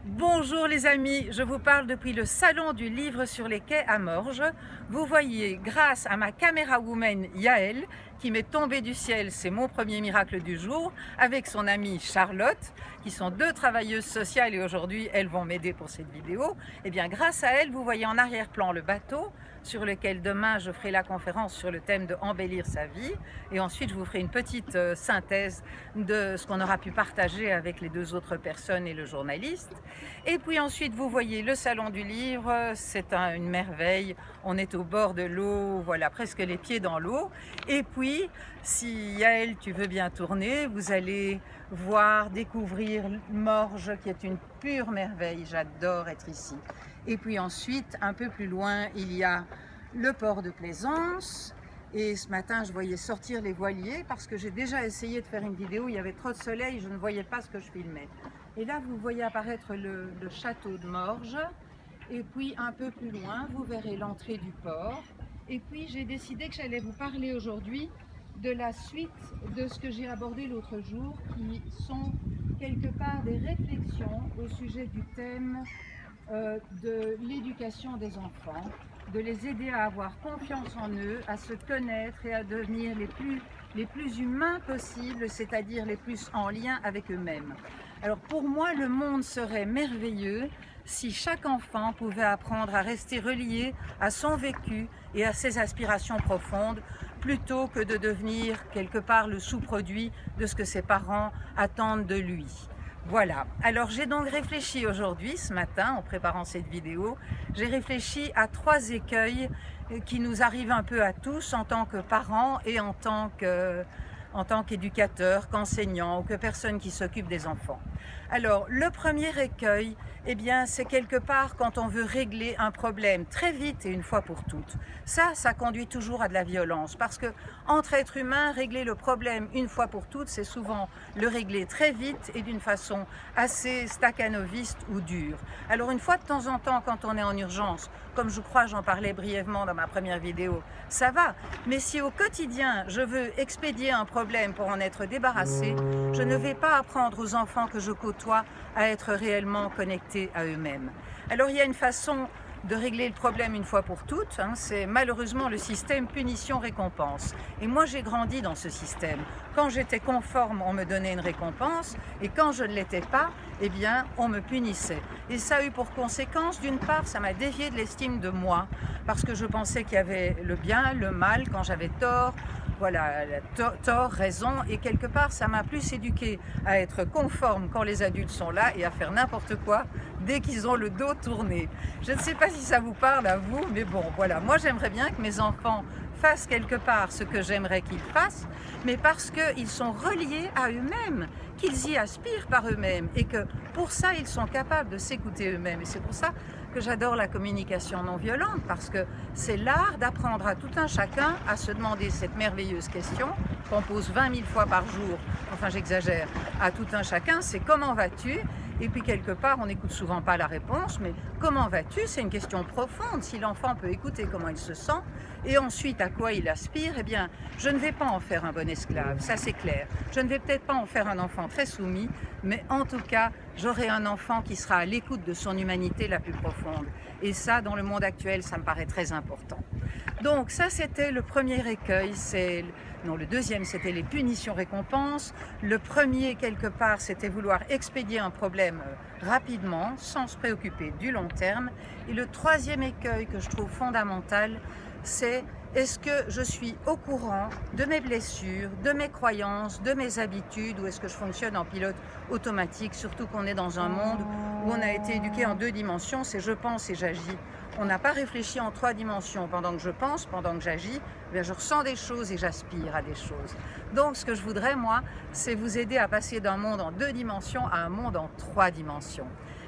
Bonjour les amis, je vous parle depuis le salon du livre sur les quais à Morges. Vous voyez, grâce à ma caméra woman Yael, qui m'est tombée du ciel, c'est mon premier miracle du jour, avec son amie Charlotte, qui sont deux travailleuses sociales et aujourd'hui elles vont m'aider pour cette vidéo. Et bien grâce à elles, vous voyez en arrière-plan le bateau sur lequel demain je ferai la conférence sur le thème de embellir sa vie. Et ensuite je vous ferai une petite synthèse de ce qu'on aura pu partager avec les deux autres personnes et le journaliste. Et puis ensuite vous voyez le salon du livre, c'est une merveille, on est au bord de l'eau, voilà, presque les pieds dans l'eau. Et puis si Yael tu veux bien tourner, vous allez voir, découvrir Morges qui est une pure merveille, j'adore être ici. Et puis ensuite un peu plus loin il y a le port de Plaisance. Et ce matin, je voyais sortir les voiliers parce que j'ai déjà essayé de faire une vidéo, il y avait trop de soleil, je ne voyais pas ce que je filmais. Et là, vous voyez apparaître le château de Morges. Et puis, un peu plus loin, vous verrez l'entrée du port. Et puis, j'ai décidé que j'allais vous parler aujourd'hui de la suite de ce que j'ai abordé l'autre jour, qui sont quelque part des réflexions au sujet du thème de l'éducation des enfants, de les aider à avoir confiance en eux, à se connaître et à devenir les plus humains possibles, c'est-à-dire les plus en lien avec eux-mêmes. Alors pour moi, le monde serait merveilleux si chaque enfant pouvait apprendre à rester relié à son vécu et à ses aspirations profondes, plutôt que de devenir quelque part le sous-produit de ce que ses parents attendent de lui. Voilà, alors j'ai donc réfléchi aujourd'hui, ce matin, en préparant cette vidéo, j'ai réfléchi à 3 écueils qui nous arrivent un peu à tous en tant que parents et en tant qu'éducateurs, qu'enseignants ou que personne qui s'occupe des enfants. Alors, le premier écueil, eh bien, c'est quelque part quand on veut régler un problème très vite et une fois pour toutes. Ça conduit toujours à de la violence parce que entre êtres humains, régler le problème une fois pour toutes, c'est souvent le régler très vite et d'une façon assez stakhanoviste ou dure. Alors, une fois de temps en temps, quand on est en urgence, comme je crois j'en parlais brièvement dans ma première vidéo, ça va. Mais si au quotidien, je veux expédier un problème pour en être débarrassé, je ne vais pas apprendre aux enfants que je côtoie à être réellement connectés à eux-mêmes. Alors il y a une façon de régler le problème une fois pour toutes, c'est malheureusement le système punition-récompense. Et moi j'ai grandi dans ce système. Quand j'étais conforme, on me donnait une récompense, et quand je ne l'étais pas, eh bien on me punissait. Et ça a eu pour conséquence, d'une part, ça m'a dévié de l'estime de moi, parce que je pensais qu'il y avait le bien, le mal, quand j'avais tort, voilà, tort, raison, et quelque part ça m'a plus éduqué à être conforme quand les adultes sont là et à faire n'importe quoi dès qu'ils ont le dos tourné. Je ne sais pas si ça vous parle à vous, mais bon, voilà, moi j'aimerais bien que mes enfants fassent quelque part ce que j'aimerais qu'ils fassent, mais parce qu'ils sont reliés à eux-mêmes, qu'ils y aspirent par eux-mêmes, et que pour ça ils sont capables de s'écouter eux-mêmes. Et c'est pour ça que j'adore la communication non violente, parce que c'est l'art d'apprendre à tout un chacun à se demander cette merveilleuse question qu'on pose 20 000 fois par jour, enfin j'exagère, à tout un chacun, c'est comment vas-tu? Et puis quelque part, on n'écoute souvent pas la réponse, mais comment vas-tu? C'est une question profonde. Si l'enfant peut écouter comment il se sent et ensuite à quoi il aspire, eh bien, je ne vais pas en faire un bon esclave, ça c'est clair. Je ne vais peut-être pas en faire un enfant très soumis, mais en tout cas, j'aurai un enfant qui sera à l'écoute de son humanité la plus profonde. Et ça, dans le monde actuel, ça me paraît très important. Donc ça, c'était le premier écueil. Le deuxième, c'était les punitions-récompenses. Le premier, quelque part, c'était vouloir expédier un problème rapidement, sans se préoccuper du long terme. Et le troisième écueil que je trouve fondamental, c'est est-ce que je suis au courant de mes blessures, de mes croyances, de mes habitudes, ou est-ce que je fonctionne en pilote automatique, surtout qu'on est dans un monde où on a été éduqué en 2 dimensions, c'est je pense et j'agis. On n'a pas réfléchi en 3 dimensions. Pendant que je pense, pendant que j'agis, je ressens des choses et j'aspire à des choses. Donc ce que je voudrais, moi, c'est vous aider à passer d'un monde en 2 dimensions à un monde en 3 dimensions.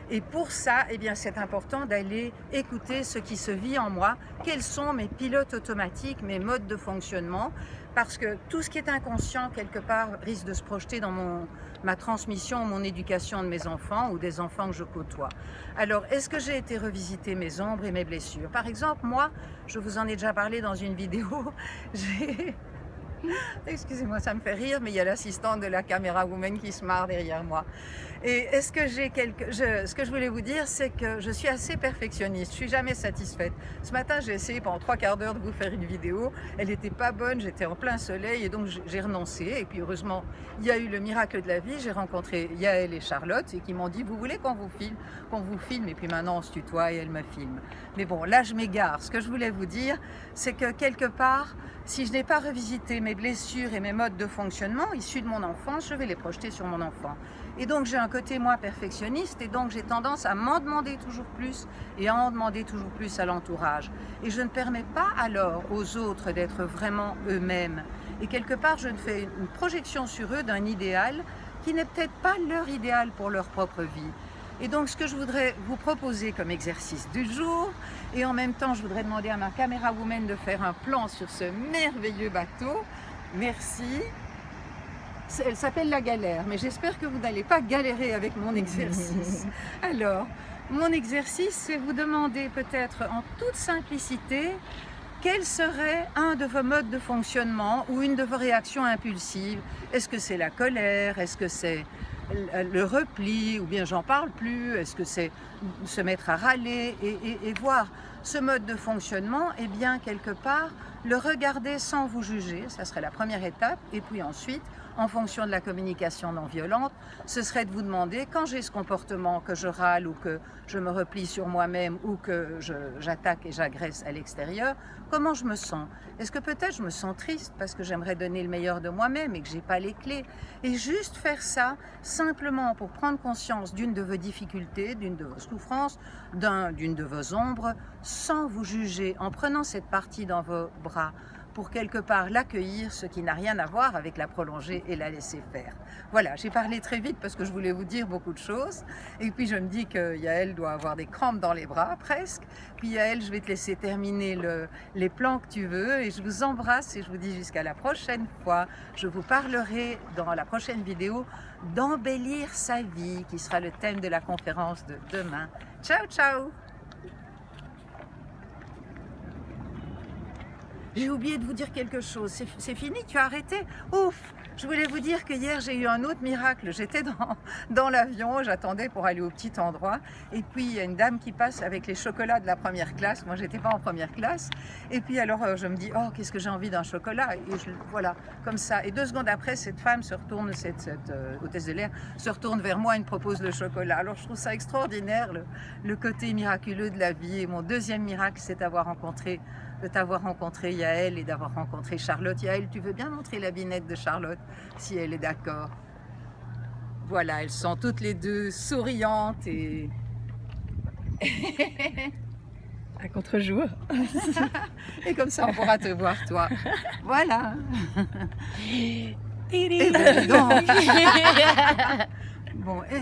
Et pour ça, eh bien, c'est important d'aller écouter ce qui se vit en moi, quels sont mes pilotes automatiques, mes modes de fonctionnement, parce que tout ce qui est inconscient, quelque part, risque de se projeter dans ma transmission, mon éducation de mes enfants ou des enfants que je côtoie. Alors, est-ce que j'ai été revisiter mes ombres et mes blessures? Par exemple, moi, je vous en ai déjà parlé dans une vidéo, Excusez-moi, ça me fait rire, mais il y a l'assistante de la caméra woman qui se marre derrière moi. Et est-ce que ce que je voulais vous dire, c'est que je suis assez perfectionniste. Je suis jamais satisfaite. Ce matin, j'ai essayé pendant 3/4 d'heure de vous faire une vidéo. Elle n'était pas bonne, j'étais en plein soleil et donc j'ai renoncé. Et puis heureusement, il y a eu le miracle de la vie. J'ai rencontré Yael et Charlotte et qui m'ont dit, vous voulez qu'on vous filme? Qu'on vous filme? Et puis maintenant, on se tutoie et elle me filme. Mais bon, là, je m'égare. Ce que je voulais vous dire, c'est que quelque part, si je n'ai pas revisité mes blessures et mes modes de fonctionnement issus de mon enfance, je vais les projeter sur mon enfant. Et donc j'ai un côté moi perfectionniste et donc j'ai tendance à m'en demander toujours plus et à en demander toujours plus à l'entourage. Et je ne permets pas alors aux autres d'être vraiment eux-mêmes. Et quelque part je ne fais une projection sur eux d'un idéal qui n'est peut-être pas leur idéal pour leur propre vie. Et donc ce que je voudrais vous proposer comme exercice du jour, et en même temps je voudrais demander à ma caméra woman de faire un plan sur ce merveilleux bateau. Merci. Elle s'appelle la galère, mais j'espère que vous n'allez pas galérer avec mon exercice. Alors, mon exercice, c'est vous demander peut-être en toute simplicité quel serait un de vos modes de fonctionnement ou une de vos réactions impulsives. Est-ce que c'est la colère? Est-ce que c'est le repli? Ou bien j'en parle plus? Est-ce que c'est se mettre à râler et voir ce mode de fonctionnement, eh bien quelque part, le regarder sans vous juger, ça serait la première étape. Et puis ensuite, en fonction de la communication non violente, ce serait de vous demander, quand j'ai ce comportement que je râle ou que je me replie sur moi-même ou que j'attaque et j'agresse à l'extérieur, comment je me sens? Est-ce que peut-être je me sens triste parce que j'aimerais donner le meilleur de moi-même et que j'ai pas les clés? Et juste faire ça simplement pour prendre conscience d'une de vos difficultés, d'une de vos souffrances, d'une de vos ombres, sans vous juger, en prenant cette partie dans vos bras, pour quelque part l'accueillir, ce qui n'a rien à voir avec la prolonger et la laisser faire. Voilà, j'ai parlé très vite parce que je voulais vous dire beaucoup de choses. Et puis je me dis que Yael doit avoir des crampes dans les bras, presque. Puis Yael, je vais te laisser terminer les plans que tu veux. Et je vous embrasse et je vous dis jusqu'à la prochaine fois. Je vous parlerai dans la prochaine vidéo d'embellir sa vie, qui sera le thème de la conférence de demain. Ciao, ciao! J'ai oublié de vous dire quelque chose. C'est fini? Tu as arrêté? Ouf! Je voulais vous dire que hier, j'ai eu un autre miracle. J'étais dans l'avion, j'attendais pour aller au petit endroit. Et puis, il y a une dame qui passe avec les chocolats de la première classe. Moi, j'étais pas en première classe. Et puis, alors, je me dis, oh, qu'est-ce que j'ai envie d'un chocolat? Et voilà, comme ça. Et 2 secondes après, cette femme se retourne, cette hôtesse de l'air, se retourne vers moi et me propose le chocolat. Alors, je trouve ça extraordinaire, le côté miraculeux de la vie. Et mon deuxième miracle, c'est de t'avoir rencontré Yael et d'avoir rencontré Charlotte. Yael, tu veux bien montrer la binette de Charlotte, si elle est d'accord? Voilà, elles sont toutes les deux souriantes et... à contre-jour. Et comme ça, on pourra te voir, toi. Voilà. Et ben, dis donc. Bon,